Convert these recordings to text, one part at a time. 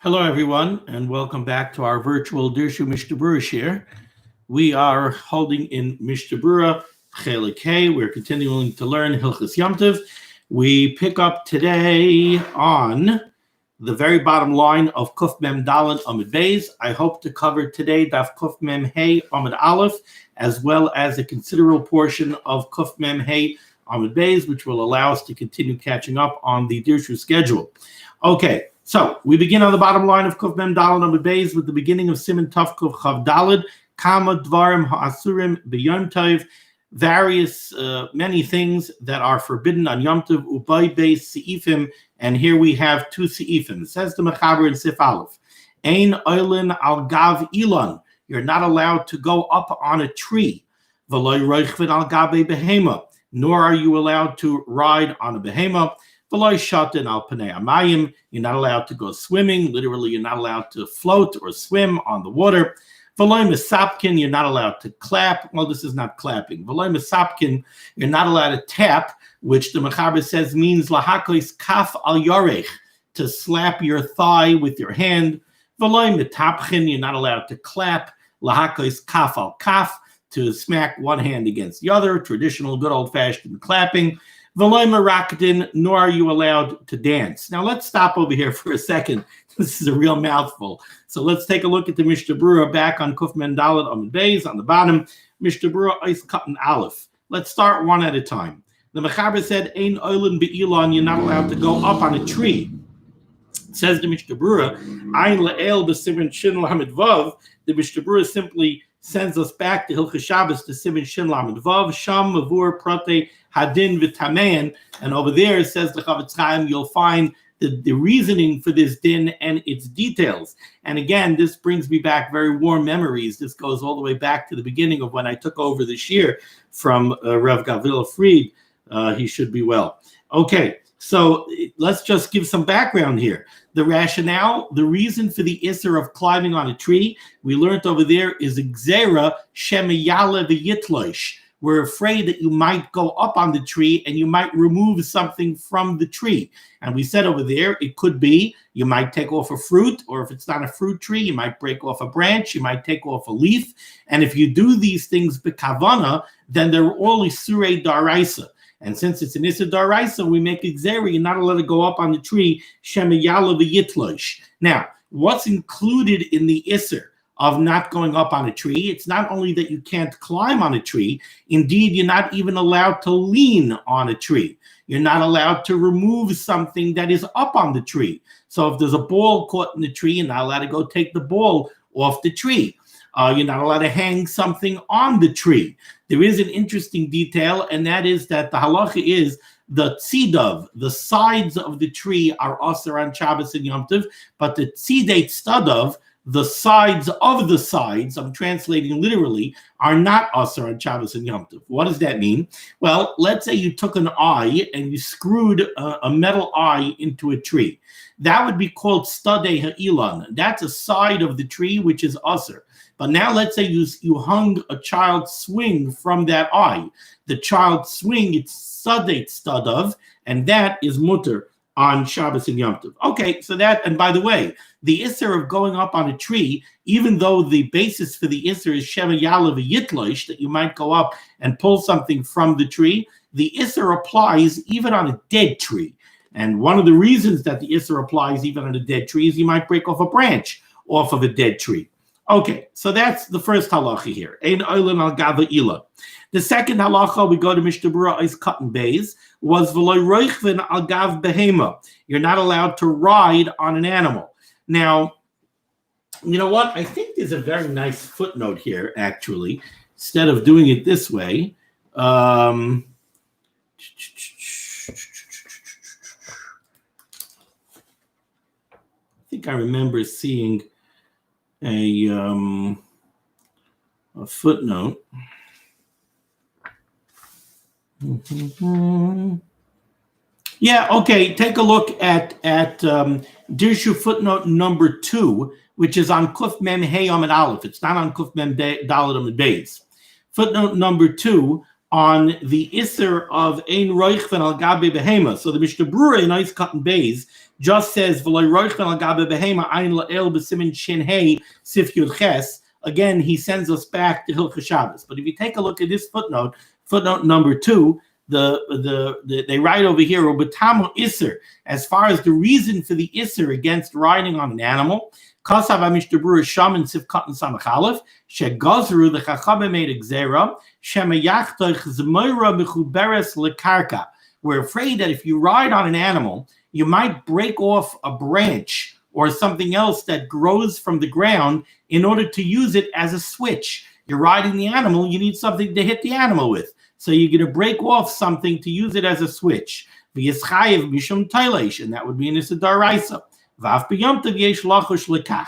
Hello, everyone, and welcome back to our virtual Dirshu Berurah share. We are holding in Berurah Chelik Hey. We're continuing to learn Hilchos Yom Tov. We pick up today on the very bottom line of Kuf Mem Dalet Amud Beis. I hope to cover today Daf Kuf Mem Hey Amud Aleph, as well as a considerable portion of Kuf Mem Hey Amud Beis, which will allow us to continue catching up on the Dirshu schedule. Okay. So we begin on the bottom line of Kuf Mem Dalet Amud Beis with the beginning of Siman Tov Kuf Chav Dalet, Kama Dvarim Ha'asurim B'Yom Tov, various many things that are forbidden on Yom Tov, Ubay Beis Seifim, and here we have two Seifim. It says the Mechaber in Sif Aleph, Ein Oilin Al Gav Ilan, you're not allowed to go up on a tree, V'loy Roichvin Al Gabe Behema, nor are you allowed to ride on a behema. You're not allowed to go swimming. Literally, you're not allowed to float or swim on the water. You're not allowed to clap. Well, this is not clapping. You're not allowed to tap, which the Mechaber says means lahakois kaf al yorech, to slap your thigh with your hand. You're not allowed to clap, lahakois kaf al kaf, to smack one hand against the other, traditional good old-fashioned clapping. Nor are you allowed to dance. Now let's stop over here for a second. This is a real mouthful. So let's take a look at the Mishnah Berurah back on Kuf Mem Dalet Amud Beis on the bottom. Mishnah Berurah Eis Katan Aleph. Let's start one at a time. The Mechaber said, Ein Oilin Be'ilon, you're not allowed to go up on a tree. It says the Mishnah Berurah, Ein Le'el B'Siman Shin Lamed Vav. The Mishnah Berurah simply sends us back to Hilchos Shabbos to Siman Shin Lamed Vav, Sham Mavur Prate Hadin V'Tamein, and over there it says the Chavetz Chaim, you'll find the reasoning for this din and its details. And again, this brings me back very warm memories. This goes all the way back to the beginning of when I took over this year from Rev Gavila Fried. He should be well. Okay, so let's just give some background here. The rationale, the reason for the isser of climbing on a tree, we learned over there is Gzera Shemiyale V'Yitlosh. We're afraid that you might go up on the tree and you might remove something from the tree. And we said over there, it could be you might take off a fruit, or if it's not a fruit tree, you might break off a branch, you might take off a leaf. And if you do these things b'kavana, then they're all isurei daraisa. And since it's an isur daraisa, we make it zeri, you're not allowed to go up on the tree, shemiyala v'yitlosh. Now, what's included in the isur of not going up on a tree? It's not only that you can't climb on a tree, indeed, you're not even allowed to lean on a tree. You're not allowed to remove something that is up on the tree. So if there's a ball caught in the tree, you're not allowed to go take the ball off the tree. You're not allowed to hang something on the tree. There is an interesting detail, and that is that the halacha is the tzidav, the sides of the tree are asur on Shabbos and Yom Tov, but the tzidei tzadav, the sides of the sides, I'm translating literally, are not asur on Shabbos and Yom Tov. What does that mean? Well, let's say you took an eye and you screwed a metal eye into a tree. That would be called stadei ha'ilan. That's a side of the tree which is asur. But now let's say you hung a child's swing from that eye. The child's swing, it's stadei tzadav, and that is mutter on Shabbos and Yom Tov. Okay, so that, and by the way, the isser of going up on a tree, even though the basis for the isser is shema yalav yitlosh, that you might go up and pull something from the tree, the isser applies even on a dead tree. And one of the reasons that the isser applies even on a dead tree is you might break off a branch off of a dead tree. Okay, so that's the first halacha here. Ein oilin al gava ila. The second halacha, we go to Mishnah Berurah Eis Katan Beis, was v'loy roichvin al gav behema. You're not allowed to ride on an animal. Now, you know what? I think there's a very nice footnote here, actually. Instead of doing it this way, I think I remember seeing a footnote. Yeah, okay. Take a look at Dirshu footnote number 2, which is on Kuf Mem Hey Amud Aleph. It's not on Kuf Mem Dalet Amud Beis. Footnote number 2 on the iser of ein roichven al gabe behema. So the Mishnah Berurah in Ice Cotton Bays just says v'loy roichven al gabe behema ein la'el b'simin shin hey sif yud ches. Again, he sends us back to Hilchos Shabbos. But if you take a look at this footnote number 2, they write over here, Obatamu Isser, as far as the reason for the Isser against riding on an animal, Kasav HaMishnah Berurah Shaman Sif Katan Samach Aleph, Shegazru, the Chachamim made a Gzera, Shemayachtoch Zmoira Mechuberes Lekarka. We're afraid that if you ride on an animal, you might break off a branch or something else that grows from the ground in order to use it as a switch. You're riding the animal, you need something to hit the animal with. So you're going to break off something to use it as a switch. V'yischayev mishum tailesh, and that would be in Issa Daraisa. V'af b'yom tov yesh lachush lekach.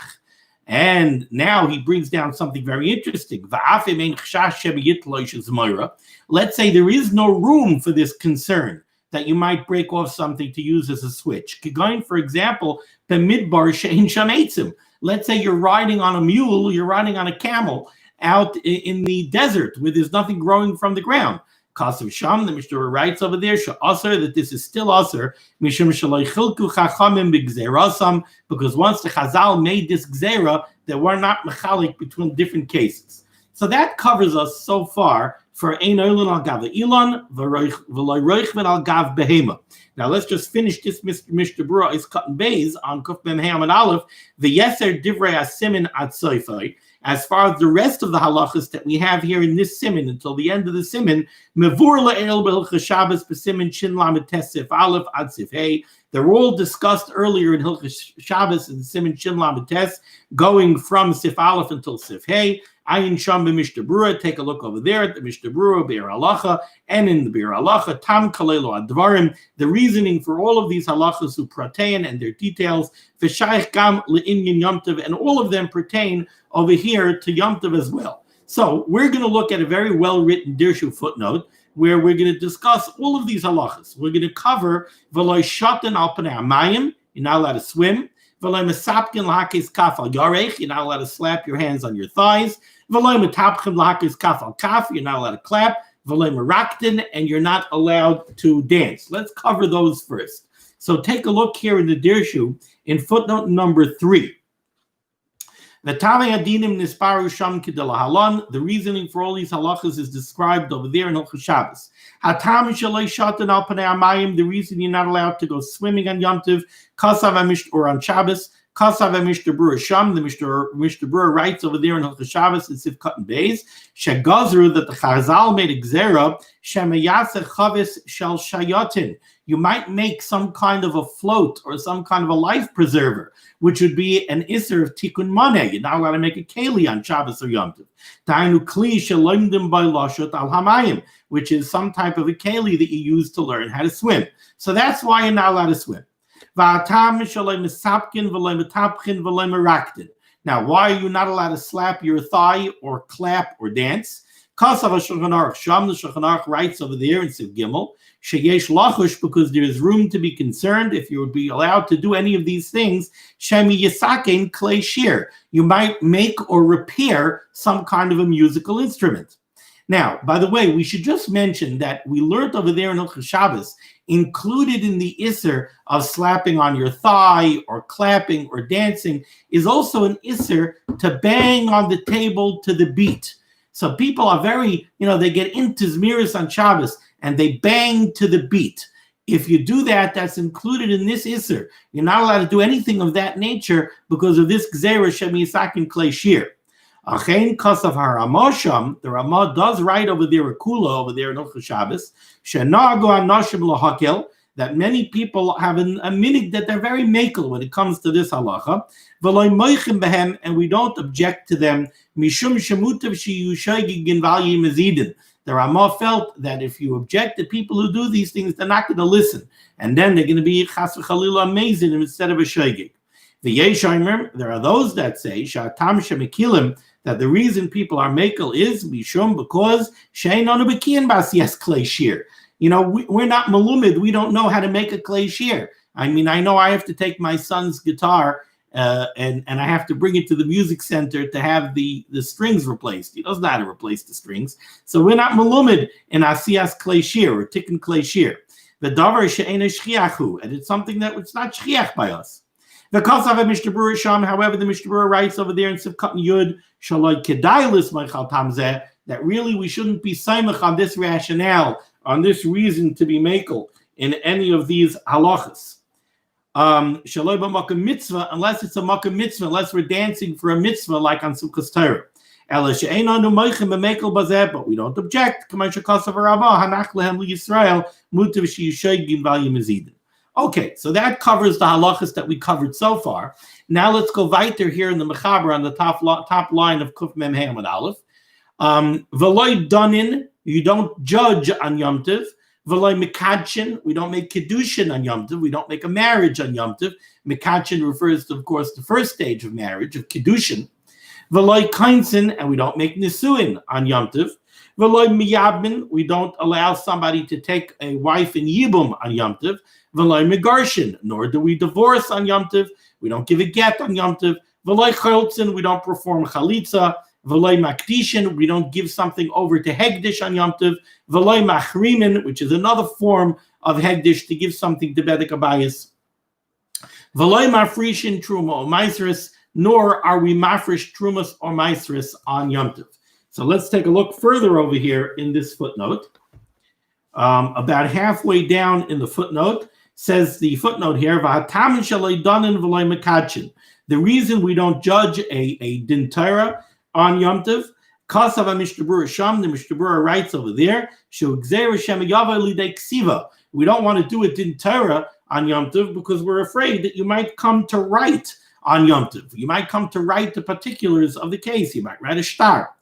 And now he brings down something very interesting. V'af im chashash shebiyitloish zmoira. Let's say there is no room for this concern that you might break off something to use as a switch. Going, for example, the midbar shein sham eitzim. Let's say you're riding on a mule, you're riding on a camel out in the desert where there's nothing growing from the ground. Kasav Sham, the Mishnah writes over there, Sha'asar, that this is still Asar, Mishum Shalai Chilku Chachamim B'Gzerasam, because once the Chazal made this Gzera, there were not mechalik between different cases. So that covers us so far for Ein Oilin al Gav Ilan, V'Loi Roichven al Gav Behema. Now let's just finish this Mishnah Berurah is cutting bays on Kuf Mem Ham and Aleph, the Yeser Divrei HaSiman Ad Soifai. As far as the rest of the halachas that we have here in this siman until the end of the siman, Mevur la'el b'Hilchos Shabbos b'siman shin lamed tes sif aleph ad sif hey. They're all discussed earlier in Hilchos Shabbos and siman shin lamed tes, going from sif aleph until sif hey. Ayin sham b'Mishnah Berurah. Take a look over there at the Mishnah Berurah Be'er Halacha, and in the Be'er Halacha Tam kalelo advarim. The reasoning for all of these halachas who pertain and their details, v'shayich gam le'inyan Yom Tov, and all of them pertain over here to Yom Tov as well. So we're going to look at a very well-written Dirshu footnote where we're going to discuss all of these halachas. We're going to cover v'loy shatan al panei hamayim, you're not allowed to swim. V'loy mesapkin l'hakis kaf al yarech, you're not allowed to slap your hands on your thighs. V'loy metapchim l'hakis kaf al kaf, you're not allowed to clap. V'loy meraktin, and you're not allowed to dance. Let's cover those first. So take a look here in the Dirshu in footnote number 3. The reasoning for all these halachas is described over there in Hilchos Shabbos. The reason you're not allowed to go swimming on Yom Tov, or on Shabbos, Kasav HaMishnah Berurah Sham, the Mishnah Berurah writes over there in Hilchos Shabbos in Sif Katan Beis, Shegazru, that the Chazal made a Gzera, Shemayaseh Chavis Shel Shayatin. You might make some kind of a float or some kind of a life preserver, which would be an Isser of Tikkun Maneh. You're not allowed to make a Keli on Shabbos or Yom Tov. Ta'inu Kli Sheloimdim by Lashot al Hamayim, which is some type of a Keli that you use to learn how to swim. So that's why you're not allowed to swim. Now, why are you not allowed to slap your thigh or clap or dance? Sham, the Shulchan Aruch writes over there in Siv Gimel, Sheyesh lachush, because there is room to be concerned if you would be allowed to do any of these things. Shemi yisakein klei shir, you might make or repair some kind of a musical instrument. Now, by the way, we should just mention that we learned over there in Hilchos Shabbos, included in the Isser of slapping on your thigh or clapping or dancing is also an Isser to bang on the table to the beat. So people are very, they get into Zmiris on Shabbos and they bang to the beat. If you do that, that's included in this Isser. You're not allowed to do anything of that nature because of this Gzera Shemi Yisakin Klei Shir. Achein Kasav HaRamah, the Ramah does write over there a kula over there in Hilchos Shabbos, Shenago Anashim Lahakel, that many people have a minig that they're very makel when it comes to this halacha, V'loy moichim behem, and we don't object to them, Mishum Shemutav Shiyushaygig in Valyi Mezidin. The Ramah felt that if you object to people who do these things, they're not going to listen, and then they're going to be Chas v'Chalila amazing instead of a shaygig. The Yeshaimer, there are those that say Shatam Shemikilim, that the reason people are makel is mishum, because shein on a bekian bas yes klei shir. We're not malumid. We don't know how to make a klei shir. I mean, I know I have to take my son's guitar and I have to bring it to the music center to have the strings replaced. He doesn't know how to replace the strings. So we're not malumid in asiyas klei shir or tikkun klei shir. The davar she'ena shchiachu, and it's something that it's not shchiach by us. The Kosav of Mishnah Berurah Sham, however, the Mishnah Berurah writes over there in Sivkat Yud, Shaloi Kedailis Meichal Tamzeh, that really we shouldn't be saimach on this rationale, on this reason to be makel in any of these halachas. Shaloi b'makam mitzvah, unless it's a makam mitzvah, unless we're dancing for a mitzvah like on Sukkos Torah. Ela she'einu meichim b'mekel bazeh, but we don't object. K'may shekosav Rabbah hanach lehem liYisrael mutav she'yishaygin v'al yimazidin. Okay, so that covers the halachas that we covered so far. Now let's go weiter here in the Mechaber on the top line of Kuf Mem Hey Amud Aleph. V'loi danin, you don't judge on Yom Tov. V'loi mekadshin, we don't make kedushin on Yom Tov. We don't make a marriage on Yom Tov. Mekadshin refers to, of course, the first stage of marriage, of kedushin. V'loi kainsin, and we don't make nisuin on Yom Tov. V'loi miyabmin, we don't allow somebody to take a wife in yibum on Yom Tov. V'loi megarshin, nor do we divorce on Yom Tov. We don't give a get on Yom Tov. V'loi choltzin, we don't perform chalitza. V'loi makdishin, we don't give something over to hegdish on Yom Tov. V'loi machrimin, which is another form of hegdish, to give something to bedek abayis. V'loi mafrishin truma or maisris, nor are we mafrish trumas or maisris on Yom Tov. So let's take a look further over here in this footnote. About halfway down in the footnote, says the footnote here, the reason we don't judge a din Torah on Yom Tov, Kasav Mishnah Berurah Sham, the Mishnah Berurah writes over there, we don't want to do a din Torah on Yom Tov because we're afraid that you might come to write on Yom Tov. You might come to write the particulars of the case. You might write a shtar.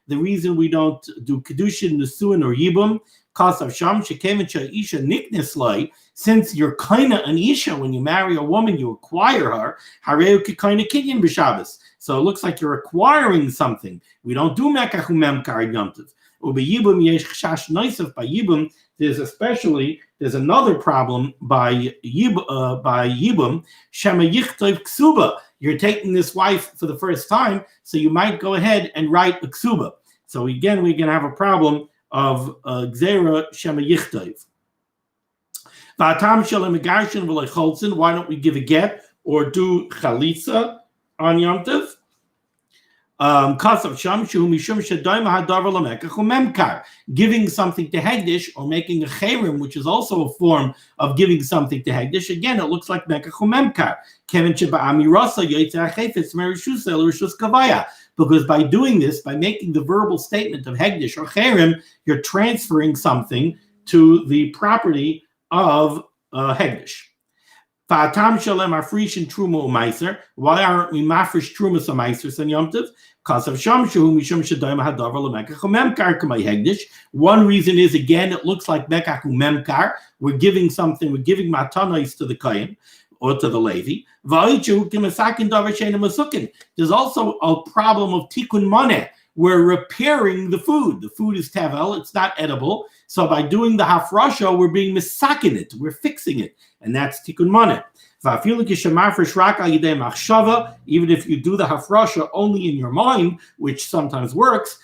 The reason we don't do kedushin, nesuin, or yibum, kasav sham shekevin isha nikneslai. Since you're kaina an isha, when you marry a woman, you acquire her. Hareu kikaina kinyan b'Shabbos. So it looks like you're acquiring something. We don't do mekachu memkar yom tov. Ubeyibum yesh chash noisef by yibum. There's another problem by yibum. Shema yichtov ksuba. You're taking this wife for the first time, so you might go ahead and write a ksuba. So again, we're going to have a problem of gzera shema yichtov. V'atam shalem megarshin v'lei cholzin. Why don't we give a get or do chalitza on Yom Tov? Kasav sham shu mishum shadayim hadavar lamekach umemkar. Giving something to hegdish or making a cherim, which is also a form of giving something to hegdish. Again, it looks like mekach umemkar. Kevin sheba'ami rasa yotzei hachefetz merishus el rishus kavaya. Because by doing this, by making the verbal statement of hegdish or cherim, you're transferring something to the property of hegdish. Fa'atam shalem afrishin truma u'maiser. Why aren't we mafresh trumas u'maiser on Yom Tov? Kasav sham shehu mishum shadayim hadavar lemekach u'memkar k'may hegdish. One reason is, again, it looks like mekach u'memkar. We're giving something. We're giving matanos to the kohen or to the Levi. There's also a problem of tikkun maneh. We're repairing the food. The food is tevel. It's not edible. So by doing the hafrasha, we're being misakin it. We're fixing it. And that's tikkun maneh. Even if you do the hafrasha only in your mind, which sometimes works,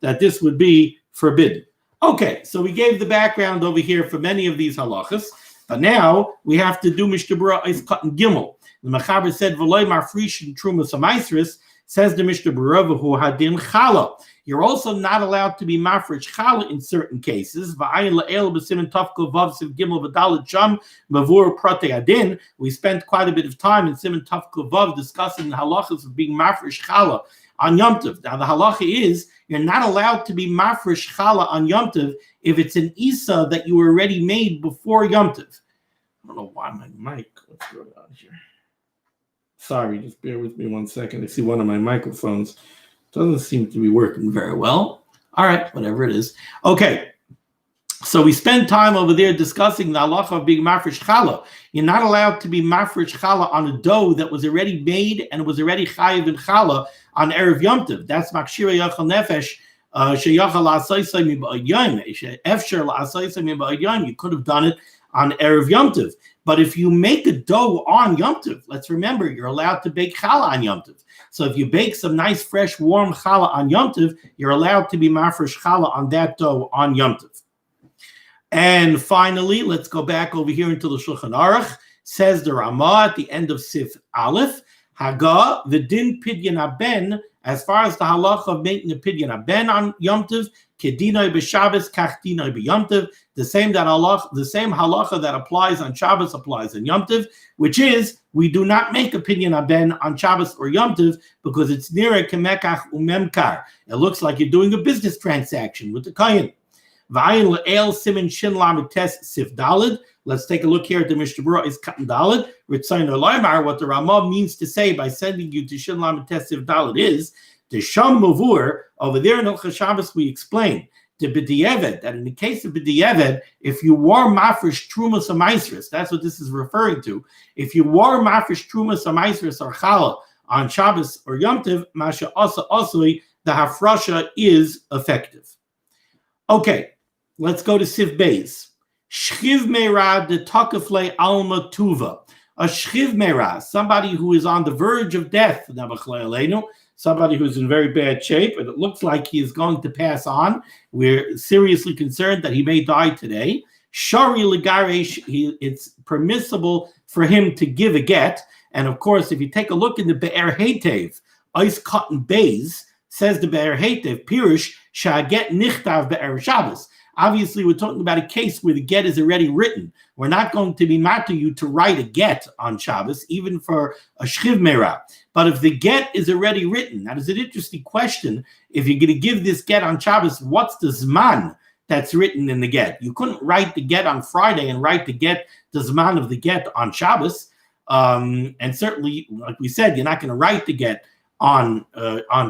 that this would be forbidden. Okay, so we gave the background over here for many of these halachas, but now we have to do Mishnah Berurah is cut and gimel. The Mechaber said, "V'loy mafrishin trumas amaisris." Says the Mishnah Berurah, "Who hadin chala." You're also not allowed to be mafresh chala in certain cases. V'ayin la'el b'siman tafkol vav siv gimel v'dalet sham mavur prate adin. We spent quite a bit of time in Siman tafkol vav discussing the halachas of being mafresh chala on Yom Tov. Now the halacha is you're not allowed to be mafresh chala on Yom Tov if it's an isa that you already made before Yom Tov. I don't know why my mic. What's going on here? Sorry, just bear with me 1 second. I see one of my microphones doesn't seem to be working very well. All right, whatever it is. Okay, so we spend time over there discussing the halacha of being mafresh chala. You're not allowed to be mafresh chala on a dough that was already made and was already chayiv in chala on Erev Yom Tov. That's makshira yachal nefesh You could have done it on Erev Yom Tov. But if you make a dough on Yom Tov, let's remember, you're allowed to bake challah on Yom Tov. So if you bake some nice, fresh, warm challah on Yom Tov, you're allowed to be mafresh challah on that dough on Yom Tov. And finally, let's go back over here into the Shulchan Aruch. Says the Ramah at the end of Sif Aleph, Haga, the din pidyon haben, as far as the halacha of making a pidyon haben on Yom Tov, kedinoi b'Shabbos, kach dinoi b'Yom Tov, the same halacha that applies on Shabbos applies on Yom Tov, which is we do not make a pidyon haben on Shabbos or Yom Tov because it's near a kemekach umemkar. It looks like you're doing a business transaction with the kohen. V'ayin le'el siman shin lamed tes sif dalid. Let's take a look here at the Mishnah Berurah is Katan Dalid. What the Ramah means to say by sending you to Shin Lamed Tesiv Dalid is the Sham Mavur. Over there in Hilchos Shabbos we explain the B'di'eved, that in the case of B'di'eved, if you wore mafresh trumas amaisris, that's what this is referring to. If you wore mafresh trumas amaisris or challah on Shabbos or Yom Tov, masha asa asui, the hafrasha is effective. Okay, let's go to Sif Beis. Shchiv meirah de takafle alma tuva. A shchiv meirah, somebody who is on the verge of death, somebody who's in very bad shape, and it looks like he is going to pass on. We're seriously concerned that he may die today. Shari legaresh, it's permissible for him to give a get. And of course, if you take a look in the Be'er Hetev, Ice Cotton Bays, says the Be'er Hetev, Pirush, Shaget Nichtav Be'er Shabbos. Obviously, we're talking about a case where the get is already written. We're not going to be mad to you to write a get on Shabbos, even for a shchiv meirah. But if the get is already written, that is an interesting question. If you're going to give this get on Shabbos, what's the zman that's written in the get? You couldn't write the get on Friday and write the zman of the get on Shabbos. And certainly, like we said, you're not going to write the get on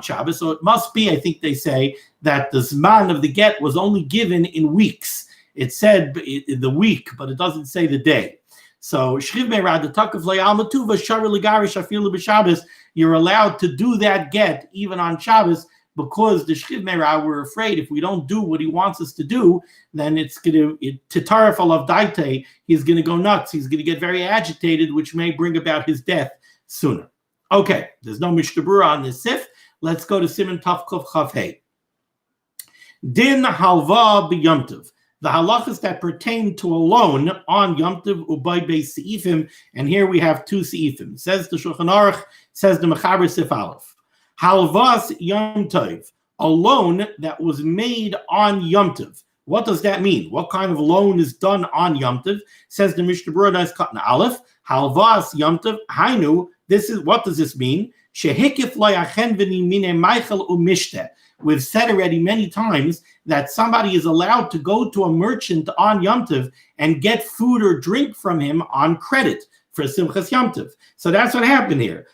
Shabbos. So it must be, I think they say, that the zman of the get was only given in weeks. It said the week, but it doesn't say the day. So shchiv meirah the takav le'alma tuva shari legarish afilu b'Shabbos. You're allowed to do that get even on Shabbos because the shchiv meirah, we're afraid if we don't do what he wants us to do, then it's going to titaref alav daite. He's going to go nuts. He's going to get very agitated, which may bring about his death sooner. Okay, there's no Mishnah Berurah on this sif. Let's go to Siman Tov Kuf Chaf Hey. Din halva b'Yom Tov. The halachas that pertain to a loan on Yom Tov ubay beis seifim, and here we have two seifim. Says the Shulchan Aruch, says the Mechaber Sif Aleph. Halvas Yom Tov, a loan that was made on Yom Tov. What does that mean? What kind of loan is done on Yom Tov? Says the Mishnah Berurah Nice Katan Aleph. Halvas Yom Tov Hainu. This is what does this mean? Shehikif loyachen v'nimine Michael umishteh. We've said already many times that somebody is allowed to go to a merchant on Yom Tov and get food or drink from him on credit for Simchas Yom Tov. So that's what happened here.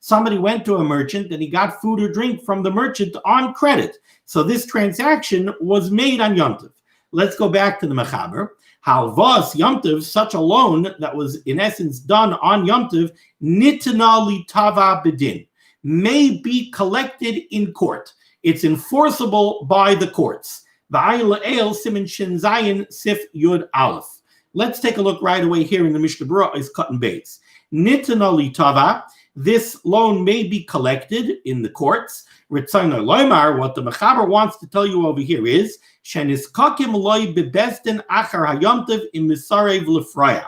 Somebody went to a merchant and he got food or drink from the merchant on credit. So this transaction was made on Yom Tov. Let's go back to the Mechaber. Halvas Yom Tov, such a loan that was in essence done on Yom Tov, nitna li tava bedin, may be collected in court. It's enforceable by the courts. Siman Shin Zayin Sif Yud Aleph. Let's take a look right away here in the Mishnah Berurah is Cotton Bates. Nitna li tava, this loan may be collected in the courts. Ritzayna loymar, what the Mechaber wants to tell you over here is sheniskakim loy bebezdin achar hayom tov im misarev lefraya.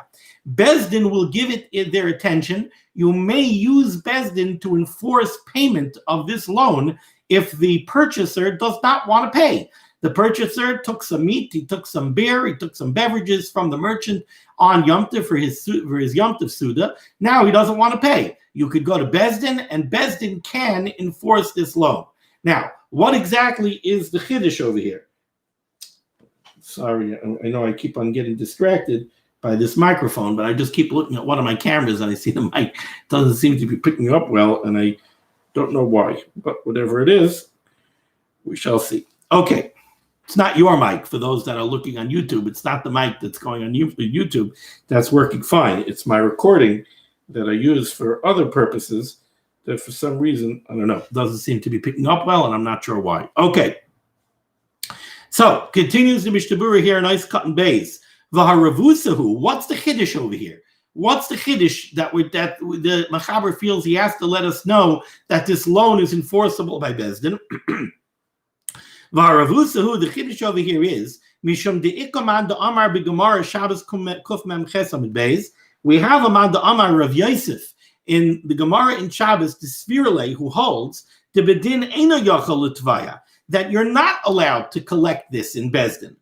Bezdin will give it their attention. You may use Bezdin to enforce payment of this loan if the purchaser does not want to pay. The purchaser took some meat, he took some beer, he took some beverages from the merchant on Yom Tov for his Yom Tov Suda. Now he doesn't want to pay. You could go to Bezdin, and Bezdin can enforce this loan. Now, what exactly is the chiddush over here? Sorry, I know I keep on getting distracted by this microphone, but I just keep looking at one of my cameras and I see the mic doesn't seem to be picking up well, and I don't know why. But whatever it is, we shall see. Okay. It's not your mic for those that are looking on YouTube. It's not the mic that's going on YouTube. That's working fine. It's my recording that I use for other purposes that for some reason, I don't know, doesn't seem to be picking up well, and I'm not sure why. Okay. So, continues the Mishnah Berurah here, nice cut and base. V'haravusahu, what's the chiddush over here? What's the chiddush that the Machaber feels he has to let us know that this loan is enforceable by Bezdin? V'haravusahu, the chiddush over here is, Mishum de'ikaman da'amar b'gemara Shabbos kuf mem chesam beis. We have a man da'amar Rav Yosef in the Gemara in Shabbos, the Svirle, who holds the bedin eino yachal l'tvaya, that you're not allowed to collect this in Bezdin.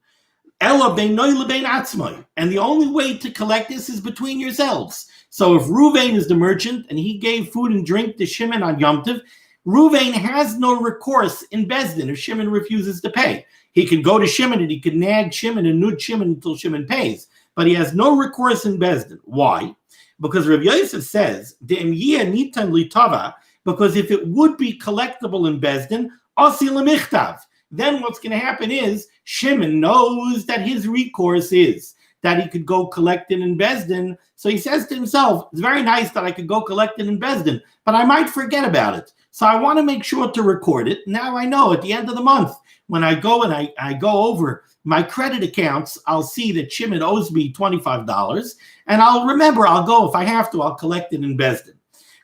Ella beinoi lebein atzmai, and the only way to collect this is between yourselves. So if Ruvain is the merchant and he gave food and drink to Shimon on Yom Tov, Ruvain has no recourse in Bezdin if Shimon refuses to pay. He can go to Shimon and he can nag Shimon and nud Shimon until Shimon pays, but he has no recourse in Bezdin. Why? Because Rav Yosef says, because if it would be collectible in Bezdin, asi lemichtav, then what's going to happen is Shimon knows that his recourse is that he could go collect it in Bezdin. So he says to himself, it's very nice that I could go collect it in Bezdin, but I might forget about it. So I want to make sure to record it. Now I know at the end of the month, when I go and I go over my credit accounts, I'll see that Shimon owes me $25, and I'll remember, I'll go, if I have to, I'll collect it in Bezdin.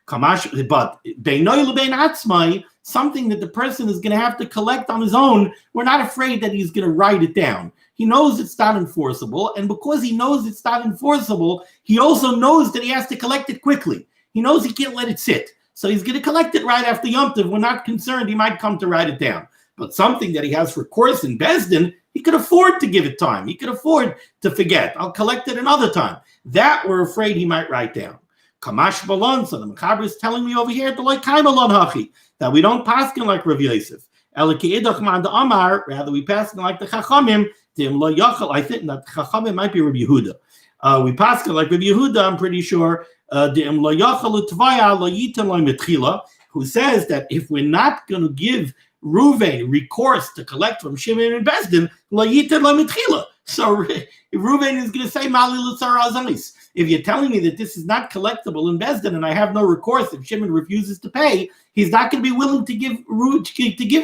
But beinoi lebein atzmai, something that the person is going to have to collect on his own, we're not afraid that he's going to write it down. He knows it's not enforceable, and because he knows it's not enforceable, he also knows that he has to collect it quickly. He knows he can't let it sit. So he's going to collect it right after Yom Tov. We're not concerned he might come to write it down. But something that he has recourse in Bezdin, he could afford to give it time. He could afford to forget. I'll collect it another time. That we're afraid he might write down. Kamash balon, so the Mechaber is telling me over here that we don't paskin like Rav Yosef. Rather, we paskin like the Chachamim. I think that Chachamim might be Rabbi Yehuda. We paskin like Rabbi Yehuda, I'm pretty sure, who says that if we're not going to give Ruvain recourse to collect from Shimon and Bezdin, so Ruvain is going to say, Mali l'tzara azalis. If you're telling me that this is not collectible in Bezdin and I have no recourse if Shimon refuses to pay, he's not going to be willing to give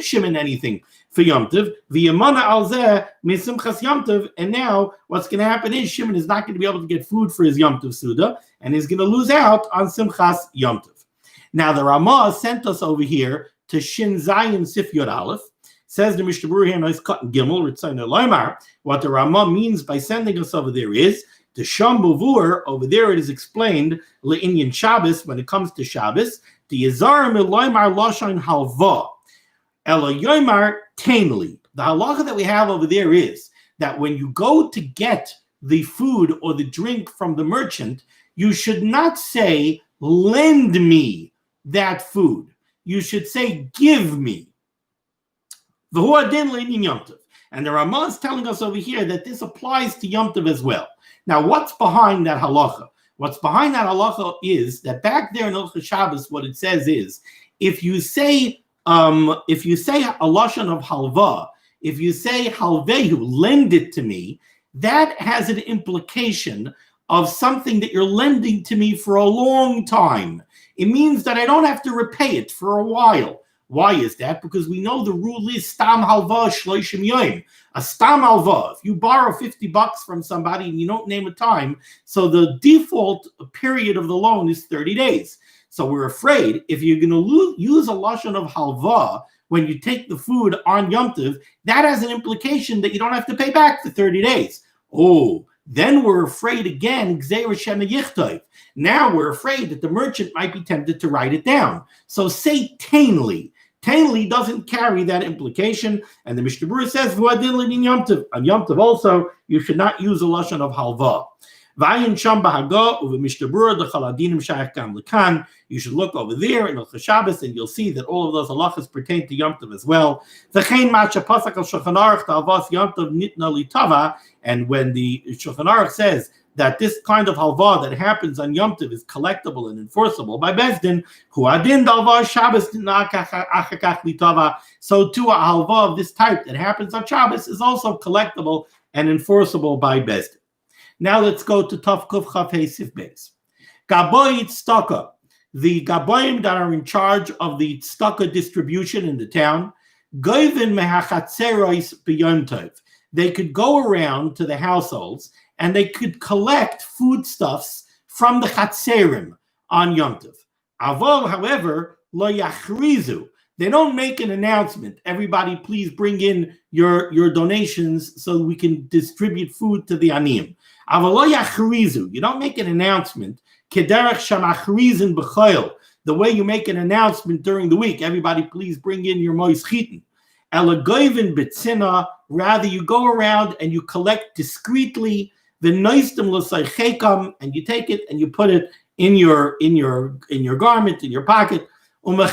Shimon anything for Yom Tov. V'yamana al zeh misimchas Yom Tov. And now what's going to happen is Shimon is not going to be able to get food for his Yom Tov Suda, and he's going to lose out on Simchas Yom Tov. Now the Ramah sent us over here to Shin Zayin Sif Yod Aleph. Says the Mishnah Berurah here, nice cut and gimel, Ritzayna Loimar. What the Ramah means by sending us over there is the Sham Bavur, over there it is explained, Le'inyan Shabbos, when it comes to Shabbos, the Yizar Miloimar Lashon Halva, Ela Yoimar Tainli. The halacha that we have over there is that when you go to get the food or the drink from the merchant, you should not say, lend me that food. You should say, give me. And the Ramah is telling us over here that this applies to Yom Tov as well. Now, what's behind that halacha? What's behind that halacha is that back there in Hilchos Shabbos, what it says is, if you say a lashon of halva, if you say halvehu, lend it to me, that has an implication of something that you're lending to me for a long time. It means that I don't have to repay it for a while. Why is that? Because we know the rule is stam halva shloishim yoim. A stam halva, if you borrow $50 from somebody and you don't name a time, so the default period of the loan is 30 days. So we're afraid if you're going to use a lashon of halva when you take the food on Yom Tov, that has an implication that you don't have to pay back for 30 days. Oh, then we're afraid again, now we're afraid that the merchant might be tempted to write it down. So say tainli. Tainli doesn't carry that implication. And the Mishnah Berurah says, on Yom Tov also, you should not use a lashon of halva. You should look over there in Hilchos Shabbos and you'll see that all of those halachas pertain to Yom Tov as well. And when the Shulchan Aruch says that this kind of halva that happens on Yom Tov is collectible and enforceable by Bezdin, so too a halva of this type that happens on Shabbos is also collectible and enforceable by Bezdin. Now let's go to Tav Kuf Chaf Hey Sif Beis. Gaboy Tztaka. the gabayim that are in charge of the tzedakah distribution in the town, goyvin mehachatzeros b'Yom Tov. They could go around to the households and they could collect foodstuffs from the chatzerim on Yom Tov. Avol, however, lo yachrizu. They don't make an announcement. Everybody, please bring in your donations so we can distribute food to the aniyim. Avol lo yachrizu. You don't make an announcement. Kederach shamachrizin b'choil. The way you make an announcement during the week. Everybody, please bring in your moischitin. Elagoivin b'tzina. Rather, you go around and you collect discreetly the noistim l'saychekam, and you take it and you put it in your garment, in your pocket. And then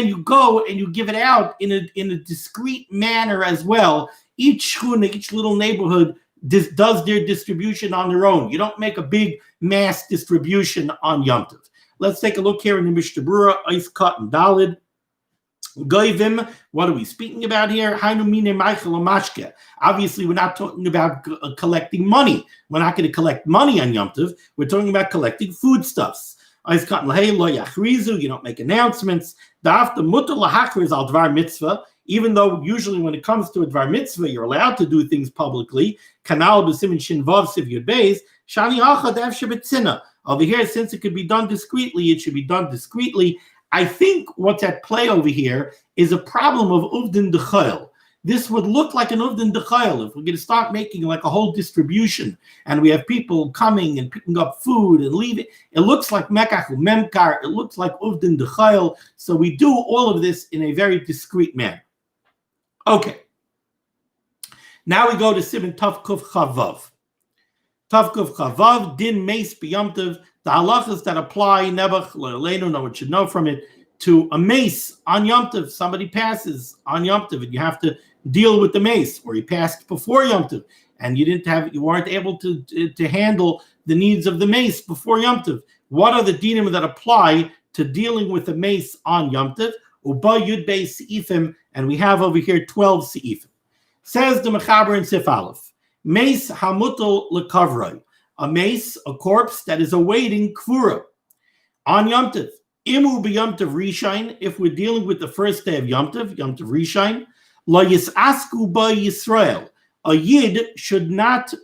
you go and you give it out in a discreet manner as well. Each shchuna, each little neighborhood does their distribution on their own. You don't make a big mass distribution on Yom Tov. Let's take a look here in the Mishnah Berurah, Eis Kat and Dalid. Goivim, what are we speaking about here? Obviously, we're not talking about collecting money. We're not going to collect money on Yom Tov. We're talking about collecting foodstuffs. You don't make announcements. Even though usually when it comes to a dvar mitzvah, you're allowed to do things publicly. Over here, since it could be done discreetly, it should be done discreetly. I think what's at play over here is a problem of uvdin dechayel. This would look like an uvdin dechayel if we're going to start making like a whole distribution and we have people coming and picking up food and leaving. It looks like mekach memkar. It looks like uvdin dechayel. So we do all of this in a very discreet manner. Okay. Now we go to Siman Tav Kuf Chavav. Tav Kuf Chavav, din meis b'Yom Tov. The halachas that apply, Nebuch, Leilenu, no one should know from it, to a mace on Yom Tov. Somebody passes on Yom Tov, and you have to deal with the mace, or he passed before Yom Tov, and you weren't able to handle the needs of the mace before Yom Tov. What are the dinim that apply to dealing with the mace on Yom Tov? Uba Yud Beis Seifim, and we have over here 12 Seifim. Says the Mechaber in Sif Aleph, mace hamutal lekavroi. A mace, a corpse that is awaiting kvura on Yom Tov. Imu b'Yom Tov Rishain, if we're dealing with the first day of Yom Tov Rishain, lo yisasku ba Yisrael. A yid should not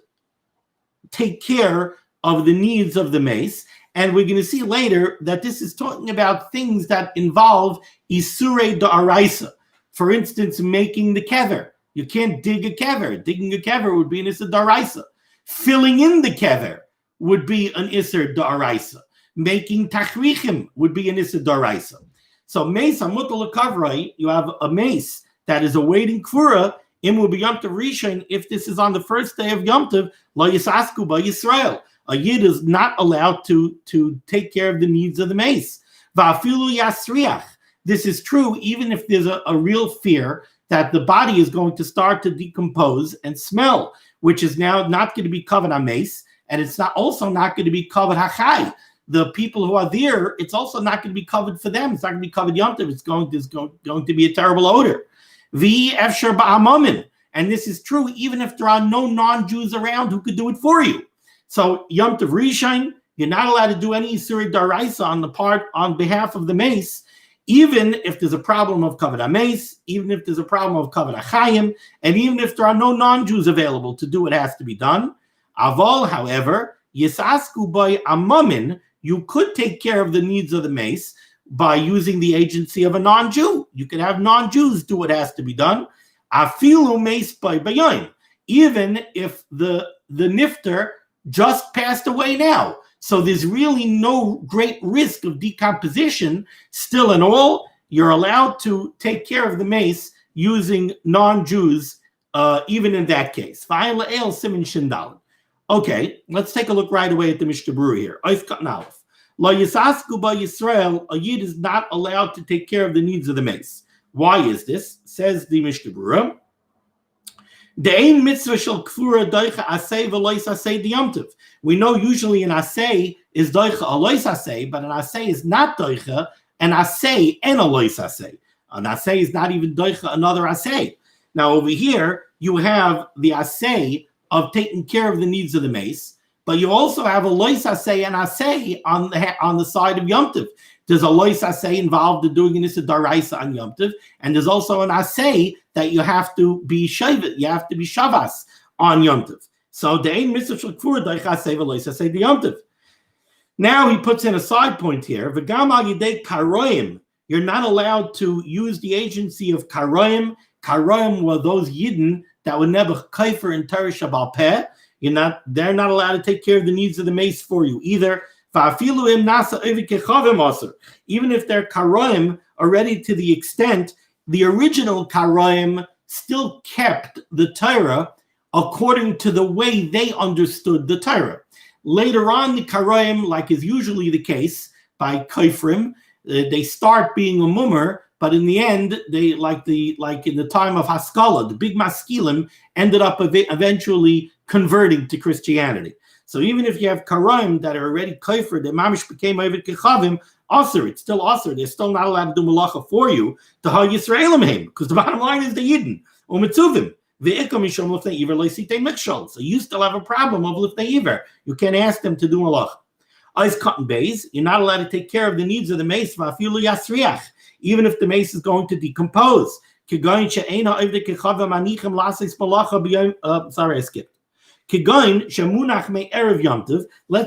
take care of the needs of the mace, and we're going to see later that this is talking about things that involve isurei da'araisa. For instance, making the kever. You can't dig a kever. Digging a kever would be an issa da'araisa. Filling in the kever would be an iser da'araisa. Making tachrichim would be an iser da'araisa. So mace hamutal lekavroi, you have a mace that is awaiting kvura. Imu b'Yom Tov Rishon, if this is on the first day of Yom Tov, lo yisasku ba Yisrael. A yid is not allowed to take care of the needs of the mace. Va'afilu yasriach. This is true even if there's a real fear that the body is going to start to decompose and smell, which is now not going to be covered on mace, and it's also not going to be covered hachai. The people who are there, it's also not going to be covered for them. It's not going to be covered Yom Tov. It's going to be a terrible odor. V'efsher ba'amamin, and this is true even if there are no non-Jews around who could do it for you. So Yom Tov Rishon, you're not allowed to do any isurei daraisa on behalf of the mace, even if there's a problem of kavod mace, even if there's a problem of kavod achayim, and even if there are no non-Jews available to do what has to be done. Avol, however, yisasku by amamin, you could take care of the needs of the mace by using the agency of a non-Jew. You could have non-Jews do what has to be done. Afilu mace by bayoim, even if the niftar just passed away now. So there's really no great risk of decomposition. Still in all, you're allowed to take care of the mace using non-Jews, even in that case. Okay, let's take a look right away at the Mishnah Berurah here. Lo yisasku ba Yisrael, a yid is not allowed to take care of the needs of the mace. Why is this? Says the Mishnah Berurah. De'ein mitzvah shel kfura doicha asay v'lois asay Yom Tov. We know usually an asay is doicha alois asay, but an asay is not doicha, an asay and alois asay. An asay is not even doicha another asay. Now over here you have the asay of taking care of the needs of the mace, But you also have a lois asay and asay on the side of Yom Tov. There's a lois asay involved in doing an issa daraisa on Yom Tov, and there's also an asay that you have to be shavet, you have to be shavas on Yom Tov. So the ein mitzvah shel kfur doich asay v'lois asay the Yom Tov. Now he puts in a side point here. V'gam al yidei karoim. You're not allowed to use the agency of karoim. Karoim were those yidden that were never kaifer in Torah Shabbal Peh. They're not allowed to take care of the needs of the mace for you either. Even if they're karoim already to the extent the original karoim still kept the Torah according to the way they understood the Torah. Later on, the karoim, like is usually the case by kaifrim, they start being a mummer, but in the end, they like in the time of Haskalah, the big maskilim ended up eventually converting to Christianity. So even if you have karoim that are already kaifer, the mamish became ovid kechavim, aser, it's still aser. They're still not allowed to do malacha for you to ha Yisraelim him, because the bottom line is the yidden or mitzuvim. So you still have a problem of liftei iver. You can't ask them to do malacha. Ice cotton bays, you're not allowed to take care of the needs of the mace, even if the mace is going to decompose. Sorry, I skipped. Let's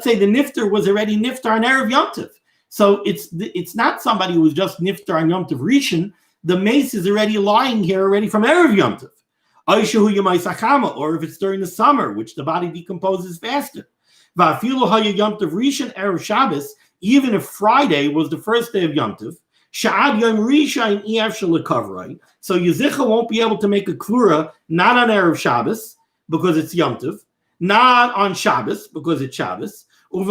say the niftar was already niftar on Erev Yom Tov. So it's not somebody who was just niftar on Yom Tov Rishon. The mace is already lying here already from Erev Yom Tov. Or if it's during the summer, which the body decomposes faster. Even if Friday was the first day of Yom Tov, so Yezicha won't be able to make a kvura not on Erev Shabbos because it's Yom Tov, not on Shabbos because it's Shabbos. And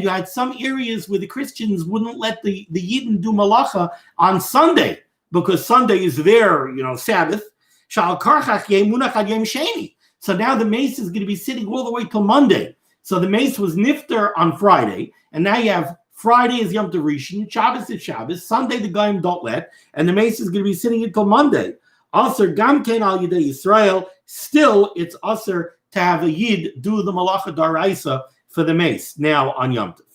you had some areas where the Christians wouldn't let the Yidden do malacha on Sunday because Sunday is their Sabbath. So now the mace is going to be sitting all the way till Monday. So the mace was niftar on Friday, and now you have Friday is Yom Tov Rishon, Shabbos is Shabbos, Sunday the Goyim don't let, and the mace is going to be sitting until Monday. Aser gam ken al yidei Yisrael. Still, it's aser to have a yid do the malacha daraisa for the mace now on Yom Tov.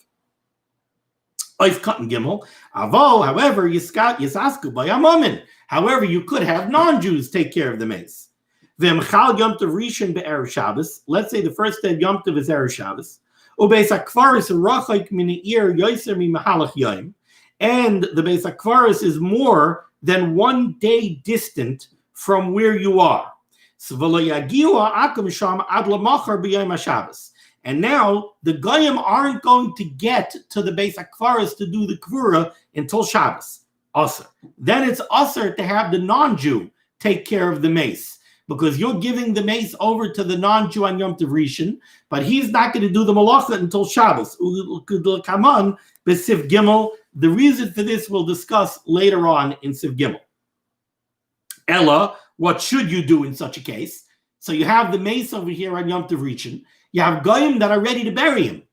Ois cotton gimel. Aval, however, yisasku by amamin. However, you could have non-Jews take care of the mace. V'emchal Yom Tov Rishon be'erev Shabbos. Let's say the first day of Yom Tov is erev Shabbos. Ubeis hakvaris rachok min ir yoser mi mahalach yom. And the Beis Hakvaris is more than 1 day distant from where you are. And now the Goyim aren't going to get to the Beis Hakvaris to do the Kvura until Shabbos. Aser. Then it's aser to have the non-Jew take care of the mace, because you're giving the mace over to the non-Jew on Yom Tov Rishon, but he's not going to do the malacha until Shabbos. Kaman b'Siv Gimel. The reason for this we'll discuss later on in Siv Gimel. Ella, what should you do in such a case? So you have the mace over here on Yom Tov Rishon. You have goyim that are ready to bury him,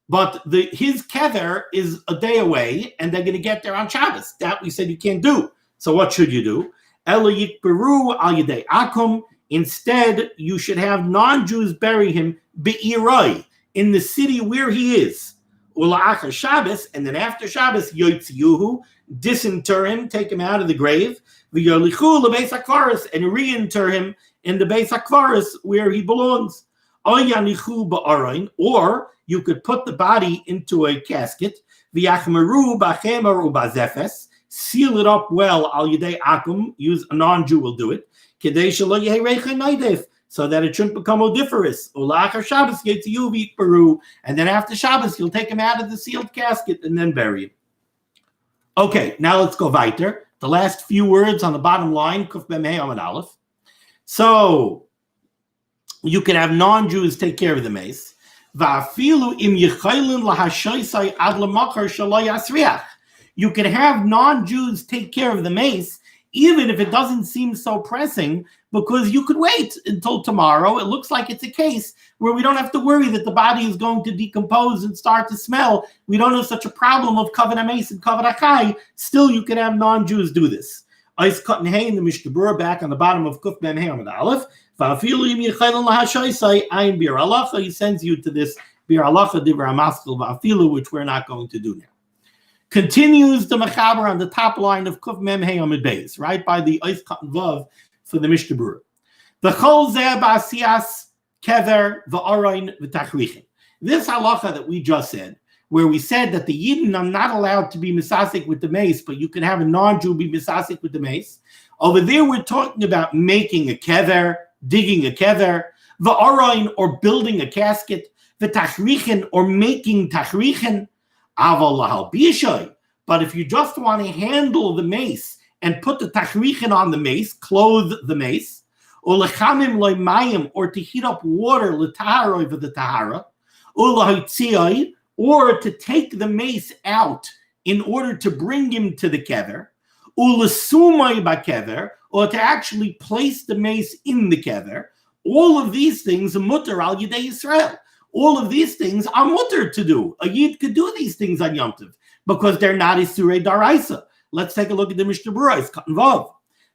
but his kever is a day away, and they're going to get there on Shabbos. That we said you can't do. So what should you do? Ella yikberu al yedei akum. Instead, you should have non-Jews bury him isurei, in the city where he is. Ula'achar Shabbos, and then after Shabbos, yotziyuhu, disinter him, take him out of the grave, v'yolichu lebeis hakvaris, and reinter him in the Beis Hakvaris where he belongs. Oyanichu ba'arain, or you could put the body into a casket, v'yachmeru b'chemer u'bazefes, seal it up well al yedei akum, use a non-Jew will do it, kedei shelo yehi reicha naidef, so that it shouldn't become odiferous. Ulachar Shabbos yetziyu v'yikberu, and then after Shabbos you'll take him out of the sealed casket and then bury him. Okay, now let's go weiter. The last few words on the bottom line, Kuf Mem Hey Amud Aleph. So you can have non-Jews take care of the mace. Va'afilu im yichaylin lahashaysai ad lemachar shelo yasriach. You can have non-Jews take care of the mace, even if it doesn't seem so pressing, because you could wait until tomorrow. It looks like it's a case where we don't have to worry that the body is going to decompose and start to smell. We don't have such a problem of kavod mace and kavod achai. Still, you can have non-Jews do this. Ice cut and hay in the Mishnah Berurah back on the bottom of Kuf Mem Hey Amud Aleph. He sends you to this Bir Halacha Divrei Hamaskil Va'afilu, which we're not going to do now. Continues the Mechaber on the top line of Kuf Mem Hey Amid Beis, right by the Eif Katan Vav for the Mishnah Berurah. V'chol zeh ba'asiyas kever v'arayin v'tachrichin. This halacha that we just said, where we said that the Yidden are not allowed to be misasik with the mace, but you can have a non-Jew be misasik with the mace. Over there, we're talking about making a kever, digging a kever, v'arayin, or building a casket, v'tachrichin, or making tachrichin, aval lahal b'yishay. But if you just want to handle the mace and put the tachrichin on the mace, clothe the mace, or lechamim loimayim, or to heat up water l'taharoi for the tahara, or to take the mace out in order to bring him to the kever, or to actually place the mace in the kever. All of these things are mutter al yidei Yisrael. All of these things are mutter to do. A yid could do these things on Yom Tov because they're not isurei daraisa. Let's take a look at the Mishnah Berurah. It's Katan Vav.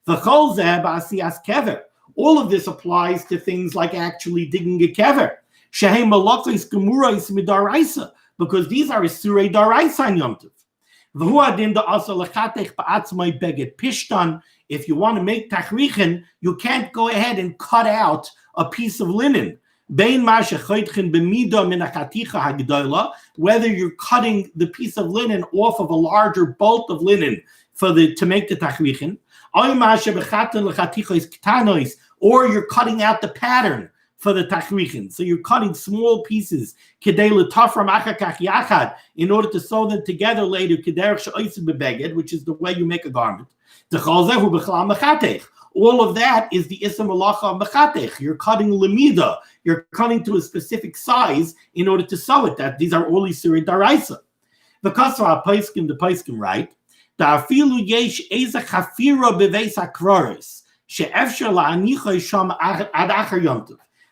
V'chol zeh ba'asiyas kever. All of this applies to things like actually digging a kever. Shehem malachos gemurais midaraisa, because these are isurei daraisa on Yom Tov. V'hu adin da'asa lechatech ba'atzmai beged pishtan. If you want to make tachrichin, you can't go ahead and cut out a piece of linen. Bein ma shechoitchen b'mida min hachaticha hagdola, whether you're cutting the piece of linen off of a larger bolt of linen to make the tachrichin, or you're cutting out the pattern for the tachrichin. So you're cutting small pieces in order to sew them together later, which is the way you make a garment. All of that is the isam malacha of mechatech. You're cutting limida. You're cutting to a specific size in order to sew it. These are all isurei daraisa. The paiskim right.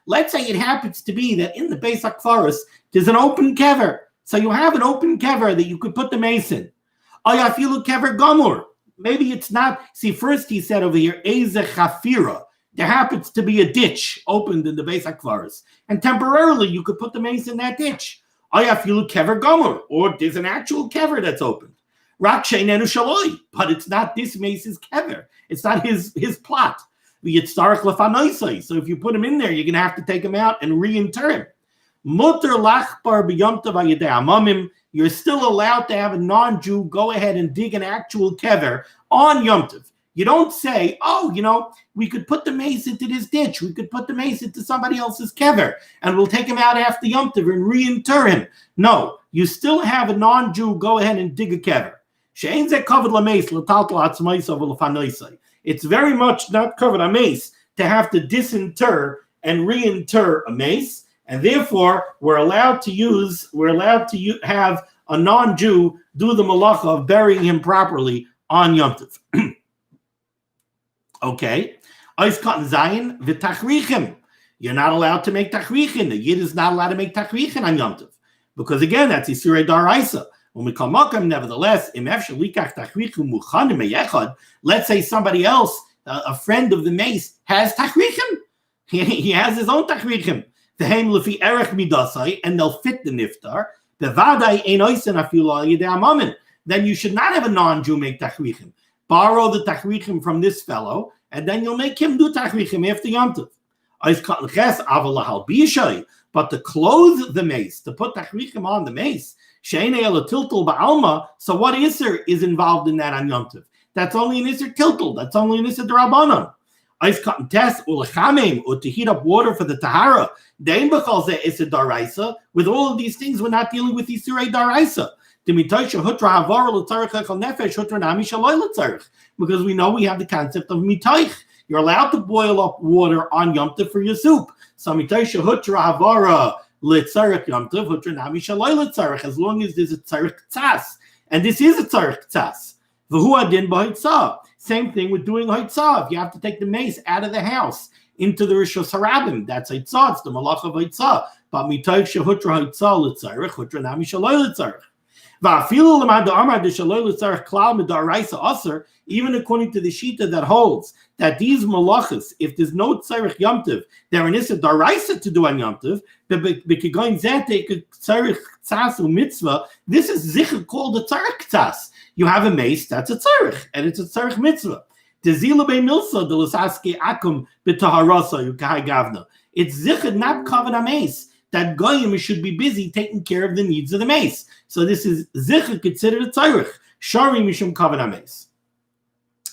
Let's say it happens to be that in the Beis HaKvaros there's an open kever. So you have an open kever that you could put the mace in. Kever gamur. Maybe it's not. See, first he said over here, there happens to be a ditch opened in the Beis HaKvaros, and temporarily you could put the mace in that ditch. Kever gamur, or there's an actual kever that's open. But it's not this mace's kever. It's not his plot. So if you put him in there, you're going to have to take him out and reinter him. You're still allowed to have a non-Jew go ahead and dig an actual kever on Yom Tov. You don't say, we could put the mace into this ditch. We could put the mace into somebody else's kever, and we'll take him out after Yom Tov and reinter him. No, you still have a non-Jew go ahead and dig a kever. It's very much not covered a mace to have to disinter and reinter a mace, and therefore we're allowed to have a non-Jew do the malacha of burying him properly on Yom Tov. Okay, you're not allowed to make tachrichin. The yid is not allowed to make tachrichin on Yom Tov because again that's isurei daraisa. When we call makam, nevertheless, let's say somebody else, a friend of the mace, has tachrichin. He has his own tachrichin. And they'll fit the niftar. Then you should not have a non-Jew make tachrichin. Borrow the tachrichin from this fellow, and then you'll make him do tachrichin after Yom Tov. But to clothe the mace, to put tachrichin on the mace, so what iser is involved in that on Yom Tov? That's only an iser tiltul. That's only an iser d'Rabbanan. Ice cut and test or to heat up water for the tahara. Iser daraisa. With all of these things, we're not dealing with isurei daraisa. Because we know we have the concept of mitaych. You're allowed to boil up water on Yom Tov for your soup. So mitaych hutra havara. As long as there's a tzarich tzas, and this is a tzarich tzas. Same thing with doing haitzah. If you have to take the mace out of the house into the rishos harabim, that's haitzah. It's the malach of haitzah. But mitayv shehutra haitzah l'tzarich, hutra nami shaloi l'tzarich. Even according to the Shita that holds that these malachas, if there's no tzarech Yom Tov, they're an issa daraisa to do on Yom Tov, this is zichur called a tzarech tzas. You have a mace, that's a tzarech, and it's a tzarech mitzvah. It's zichur not covered a mace, that goyim should be busy taking care of the needs of the mace. So this is zichur considered a tzarech. Shari mishum covered a mace.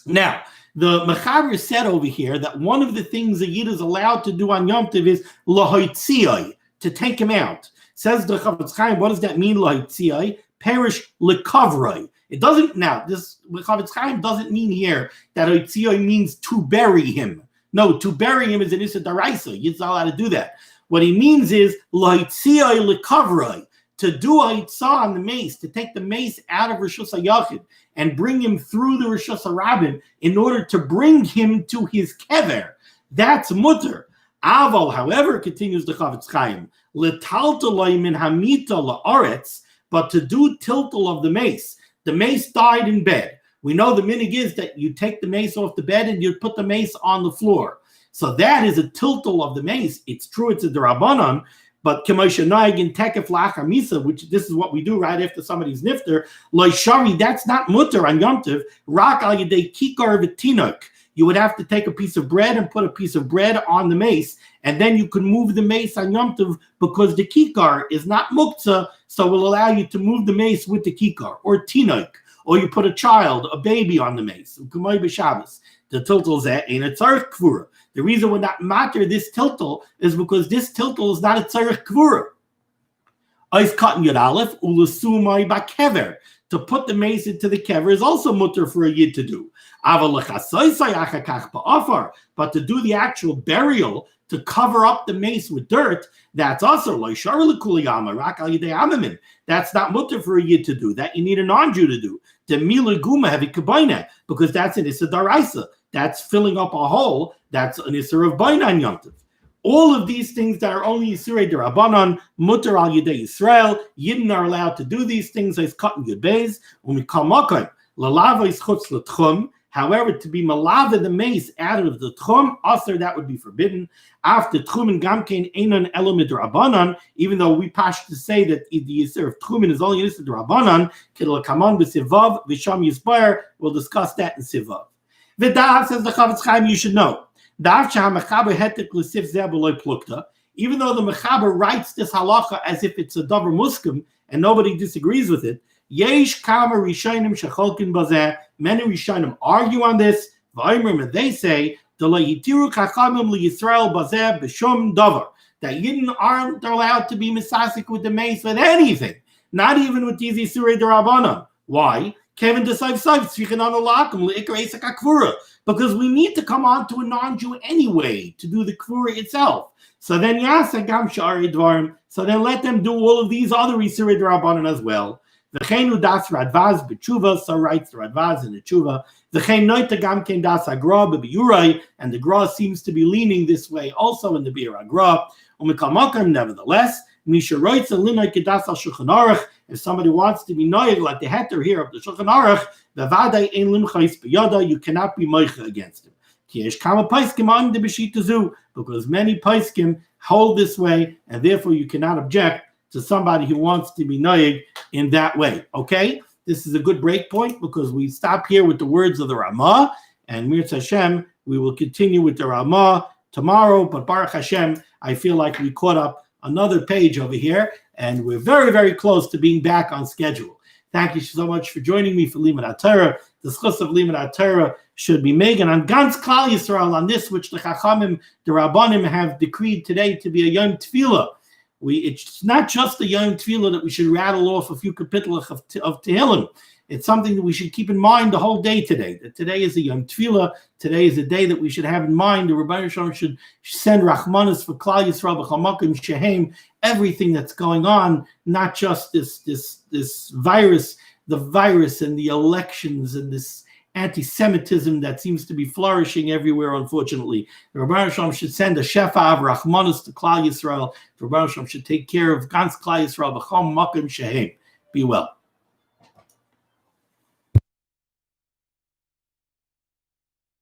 Now, the Mechaber said over here that one of the things a Yid is allowed to do on Yom Tov is lahoitzioi, to take him out. Says the Chavetz Chaim, what does that mean, lahoitzioi? Perish lekavroi. It doesn't, now, this Chavetz Chaim doesn't mean here that hoitzioi means to bury him. No, to bury him is an issa daraisa. Yid's not allowed to do that. What he means is lahoitzioi lekavroi, to do a hitzah on the mace, to take the mace out of Rishus HaYachid and bring him through the Rishus HaRabim in order to bring him to his kever. That's mutter. Aval, however, continues the Chavetz Chaim, letaltaloi min hamita la'aretz, but to do tiltal of the mace. The mace died in bed. We know the minig is that you take the mace off the bed and you put the mace on the floor. So that is a tiltal of the mace. It's true, it's a derabanan, but Kemosha Naig in Tekef Lachar Misa, which this is what we do right after somebody's niftar, Loi Shari, that's not mutter on Yom Tov, Rak al Yedei Kikar v'Tinok. You would have to take a piece of bread and put a piece of bread on the mace, and then you could move the mace on Yom Tov because the Kikar is not muktzah, so it will allow you to move the mace with the Kikar, or Tinok, or you put a child, a baby on the mace. K'may b'Shabbos. The tiltal zeh ain't a tzarech kvura. The reason we're not matter this tiltal is because this tiltal is not a tzarech kvura. Ois katan yud aleph ulusumai bakever. To put the mace into the kever is also mutter for a yid to do. But to do the actual burial, to cover up the mace with dirt, that's also that's not mutter for a yid to do. That you need a non-Jew to do. Because that's an issa daraisa. That's filling up a hole. That's an issa of bainan Yom Tov. All of these things that are only isurei derabanan, mutter al yedei Yisrael, Yidden are allowed to do these things as cotton yud beis. When we come makom, lalava is chutz l'tchum. However, to be malava the mace out of the tchum, aser, that would be forbidden. After tchumen gamkein einon elomid derabanan, even though we pass to say that the yisur of tchumen is only yisur derabanan, kidol kaman b'sivav v'sham yisbar. We'll discuss that in sivav. V'dav, says the Chavetz Chaim, you should know. Even though the Mechaber writes this halacha as if it's a davar muskim and nobody disagrees with it, yesh kama rishonim shecholkin bazeh. Many rishonim argue on this. And they say that Yidden aren't allowed to be misasik with the mace with anything, not even with these isurei derabanan. Why? Because we need to come on to a non-Jew anyway to do the kvura itself. So then so then let them do all of these other isurei derabanan as well. V'cheinu das radvaz b'tshuva, so writes the radvaz in the tshuva. V'chein noita gamkein das agra b'Berurah, and the gra seems to be leaning this way also in the Berurah gra. Nevertheless, if somebody wants to be noyeg like the heter here of the Shulchan Aruch, you cannot be moicha against him. Because many paiskim hold this way, and therefore you cannot object to somebody who wants to be noyeg in that way. Okay? This is a good break point because we stop here with the words of the Ramah, and Mirz Hashem, we will continue with the Ramah tomorrow, but Baruch Hashem, I feel like we caught up another page over here, and we're very, very close to being back on schedule. Thank you so much for joining me for limud HaTorah. The schus of limud HaTorah should be made on Gans Klal Yisrael, on this which the Chachamim, the Rabbanim, have decreed today to be a Yom Tefillah. It's not just a Yom Tefillah that we should rattle off a few kapitals of Tehillim. It's something that we should keep in mind the whole day today. That today is a Yom Tefillah. Today is a day that we should have in mind. The Rebbeinu Shalom should send Rachmanis for Klal Yisrael b'chamakim shehem. Everything that's going on, not just this virus, the virus and the elections and this anti-Semitism that seems to be flourishing everywhere, unfortunately. The Rebbeinu Shalom should send a shefa of Rachmanis to Klal Yisrael. The Rebbeinu Shalom should take care of Gans Klal Yisrael b'chamakim shehem. Be well.